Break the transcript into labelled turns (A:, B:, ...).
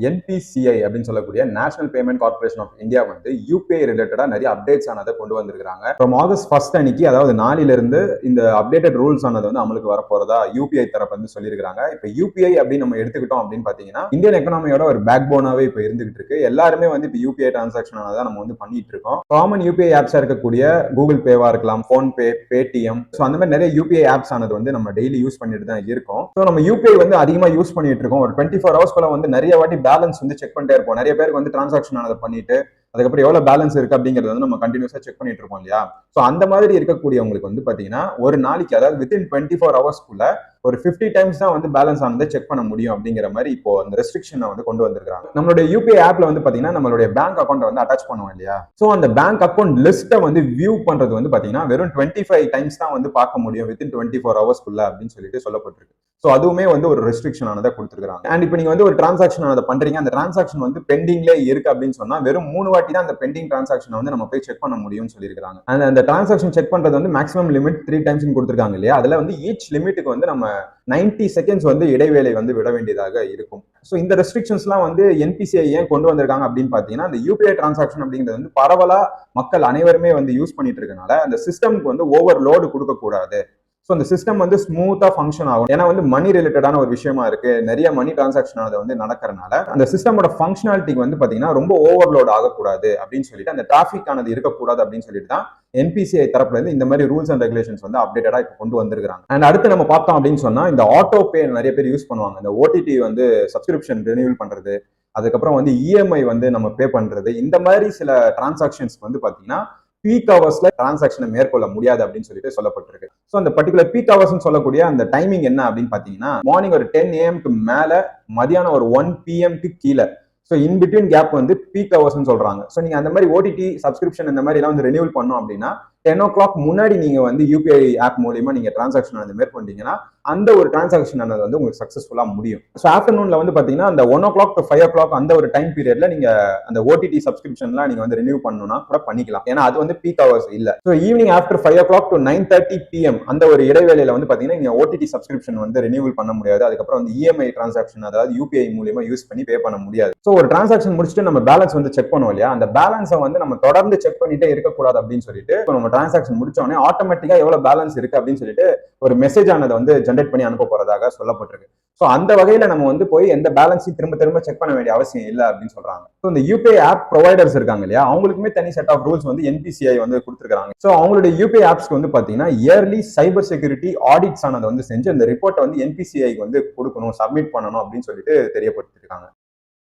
A: NPCI அப்படின்னு சொல்லக்கூடிய national payment corporation of India வந்து யூபிஐ ரிலேட்டடா நிறைய அப்டேட்ஸ் ஆனதை கொண்டு வந்திருக்காங்க. ஃப்ரம் ஆகஸ்ட் 1 அன்னைக்கு, அதாவது நாளிலிருந்து இந்த அப்டேட்டட் ரூல்ஸ் ஆனது வந்து அமலுக்கு வரப்போறதா யூபிஐ தரப்பு வந்து சொல்லியிருக்காங்க. இப்ப யூபிஐ அப்படின்னு நம்ம எடுத்துக்கிட்டோம் அப்படின்னு பாத்தீங்கன்னா இந்தியன் எக்கனாமியோட ஒரு பேக் போனாவே இப்ப இருந்துகிட்டு இருக்கு. எல்லாருமே வந்து இப்ப யூபிஐ டிரான்சாக்ஷன் ஆனதான் நம்ம வந்து பண்ணிட்டு இருக்கோம். காமன் யூபிஐ ஆப்ஸா இருக்கக்கூடிய கூகுள் பேவா இருக்கலாம், போன்பே, பேடிஎம், அந்த மாதிரி நிறைய யூபிஐ ஆப்ஸ் ஆனது வந்து நம்ம டெய்லி யூஸ் பண்ணிட்டு தான் இருக்கோம். நம்ம யூபிஐ வந்து அதிகமா யூஸ் பண்ணிட்டு இருக்கோம். ஒரு 24 ஹவர்ஸ்க்குள்ள வந்து நிறைய வாட்டி பேலன்ஸ் வந்து செக் பண்ணிட்டே இருப்போம். நிறைய பேருக்கு வந்து டிரான்சாக்ஷன் ஆனதை பண்ணிட்டு அதுக்கப்புறம் எவ்வளவு பேலன்ஸ் இருக்கு அப்படிங்கறது வந்து நம்ம கண்டினியூஸா செக் பண்ணிட்டு இருப்போம் இல்லையா? சோ அந்த மாதிரி இருக்கக்கூடியவங்களுக்கு வந்து பாத்தீங்கன்னா ஒரு நாளைக்கு, அதாவது வித்தின் 24 ஹவர்ஸ்க்குள்ள ஒரு 50 டைம்ஸ் தான் வந்து பேலன்ஸ் ஆனதை செக் பண்ண முடியும் அப்படிங்கிற மாதிரி இப்போ அந்த ரெஸ்ட்ரிக்ஷனை வந்து கொண்டு வந்திருக்காங்க. நம்மளுடைய யூபிஐ ஆப்ல வந்து பாத்தீங்கன்னா நம்மளுடைய பேங்க் அக்கௌண்ட் வந்து அட்டாச் பண்ணுவோம் இல்லையா? சோ அந்த பேங்க் அக்கௌண்ட் லிஸ்ட்டை வந்து வியூ பண்றது வந்து பாத்தீங்கன்னா வெறும் 25 டைம்ஸ் தான் வந்து பார்க்க முடியும் வித்தின் 24 ஹவர்ஸ்க்குள்ள அப்படின்னு சொல்லிட்டு சொல்லப்பட்டிருக்கு. சோ அதுவுமே வந்து ஒரு ரெஸ்ட்ரிக்ஷன் ஆனதை கொடுத்துருக்காங்க. அண்ட் இப்போ நீங்க வந்து ஒரு டிரான்சாக்ஷன் ஆனதை பண்றீங்க, அந்த டிரான்சாக்ஷன் வந்து பெண்டிங்ல இருக்கு அப்படின்னு சொன்னா வெறும் 3 வாட்டி தான் அந்த பெண்டிங் டிரான்சாக்ஷன் வந்து நம்ம போய் செக் பண்ண முடியும்னு சொல்லியிருக்காங்க. அந்த டிரான்சாக்ஷன் செக் பண்றது வந்து மேக்ஸிமம் லிமிட் 3 டைம்ஸ் கொடுத்துருக்காங்க இல்லையா? அதுல வந்து ஈச் லிமிட்டுக்கு வந்து நம்ம 90 செகண்ட்ஸ் வந்து இடைவேளை வந்து விட வேண்டியதாக இருக்கும். ஸோ இந்த ரெஸ்ட்ரிக்ஷன்ஸ்லாம் வந்து என்பிசிஐ ஏன் கொண்டு வந்திருக்காங்க அப்படின்னு பாத்தீங்கன்னா, அந்த யூபிஐ டிரான்சாக்ஷன் அப்படிங்கிறது வந்து பரவலா மக்கள் அனைவருமே வந்து யூஸ் பண்ணிட்டு இருக்கனால அந்த சிஸ்டம்க்கு வந்து ஓவர் லோடு கொடுக்க கூடாது. ஸோ அந்த சிஸ்டம் வந்து ஸ்மூத்தா ஃபங்க்ஷன் ஆகும். ஏன்னா வந்து மணி ரிலேட்டடான ஒரு விஷயமா இருக்கு, நிறைய மணி டிரான்சாக்ஷன் அதை வந்து நடக்கிறனால அந்த சிஸ்டமோட ஃபங்க்ஷனாலிட்டிக்கு வந்து பாத்தீங்கன்னா ரொம்ப ஓவர்லோட் ஆகக்கூடாது அப்படின்னு சொல்லிட்டு, அந்த டிராஃபிக் ஆனது இருக்கக்கூடாது அப்படின்னு சொல்லிட்டு தான் என்பிசிஐ தரப்புல இருந்து இந்த மாதிரி ரூல்ஸ் அண்ட் ரெகுலேஷன்ஸ் வந்து அப்டேட்டடா இப்போ கொண்டு வந்திருக்காங்க. அண்ட் அடுத்து நம்ம பார்த்தோம் அப்படின்னு சொன்னா, இந்த ஆட்டோ பே நிறைய பேர் யூஸ் பண்ணுவாங்க. இந்த ஓடிடி வந்து சப்ஸ்கிரிப்ஷன் ரினியூவல் பண்றது, அதுக்கப்புறம் வந்து இஎம்ஐ வந்து நம்ம பே பண்றது, இந்த மாதிரி சில டிரான்சாக்ஷன்ஸ் வந்து பாத்தீங்கன்னா பீக் ஹவர்ஸ்ல டிரான்சாக்ஷனை மேற்கொள்ள முடியாது அப்படின்னு சொல்லிட்டு சொல்லப்பட்டிருக்கு. ஸோ அந்த பர்டிகுலர் பீக் ஹவர்ஸ் சொல்லக்கூடிய அந்த டைமிங் என்ன அப்படின்னு பாத்தீங்கன்னா, மார்னிங் ஒரு 10 AM மேல, மதியானம் ஒரு 1 PM கீழே. ஸோ இன் பிட்வீன் கேப் வந்து பீக் ஹவர்ஸ் சொல்றாங்க. ஸோ நீங்க அந்த மாதிரி ஓடிடி சப்ஸ்கிரிப்ஷன் இந்த மாதிரி எல்லாம் வந்து ரெனியூவல் பண்ணோம் அப்படின்னா 10 o'clock முன்னாடி நீங்க வந்து யூபிஐ ஆப் மூலியமா நீங்க டிரான்சாக்ஷன் வந்து மேற்கொண்டீங்கன்னா அந்த ஒரு டிரான்சாக்ஷன் வந்து உங்களுக்கு சக்சஸ்ஃபுல்லா முடியும். ஸோ ஆஃப்டர்நூன்ல வந்து பாத்தீங்கன்னா அந்த 1 o'clock to 5 o'clock அந்த ஒரு டைம் பீரியட்ல நீங்க அந்த ஓடிடி சப்ஸ்கிரிப்ஷன்லாம் நீங்க வந்து ரினியூ பண்ணணும்னா கூட பண்ணிக்கலாம். ஏன்னா அது வந்து பீக் ஹவர்ஸ் இல்ல. So evening after 5 o'clock to 9:30 PM அந்த ஒரு இடைவேளையில வந்து பாத்தீங்கன்னா நீங்க ஓடிடி சப்ஸ்கிரிப்ஷன் வந்து ரினியூவல் பண்ண முடியாது. அதுக்கப்புறம் வந்து இஎம்ஐ டிரான்சாக்ஷன், அதாவது யூபிஐ மூலியமா யூஸ் பண்ணி பே பண்ண முடியாது. ஸோ ஒரு டிரான்சாக்ஷன் முடிச்சுட்டு நம்ம பேலன்ஸ் வந்து செக் பண்ணுவோம் இல்லையா? அந்த பேலன்ஸை வந்து நம்ம தொடர்ந்து செக் பண்ணிட்டே இருக்கக்கூடாது அப்படின்னு சொல்லிட்டு நம்ம டிரான்சாக்ஷன் முடிச்சோடனே ஆட்டோமேட்டிக்கா எவ்வளவு பேலன்ஸ் இருக்கு அப்படின்னு சொல்லிட்டு ஒரு மெசேஜ் ஆனதை வந்து ஜென்ரேட் பண்ணி அனுப்ப போறதாக சொல்லப்பட்டிருக்கு. சோ அந்த வகையில நம்ம வந்து போய் எந்த பேலன்ஸையும் திரும்ப திரும்ப செக் பண்ண வேண்டிய அவசியம் இல்லை அப்படின்னு சொல்றாங்க. ஸோ இந்த யூபிஐ ஆப் ப்ரொவைடர்ஸ் இருக்காங்க இல்லையா, அவங்களுக்குமே தனி செட் ஆஃப் ரூல்ஸ் வந்து என்பிசிஐ வந்து கொடுத்துருக்காங்க. ஸோ அவங்களுடைய யூபிஐ ஆப்ஸ்க்கு வந்து பாத்தீங்கன்னா இயர்லி சைபர் செக்யூரிட்டி ஆடிட்ஸ் ஆனதை வந்து செஞ்சு அந்த ரிப்போர்ட்டை வந்து என்பிசிஐக்கு வந்து கொடுக்கணும், சப்மிட் பண்ணணும் அப்படின்னு சொல்லிட்டு தெரியப்படுத்திருக்காங்க.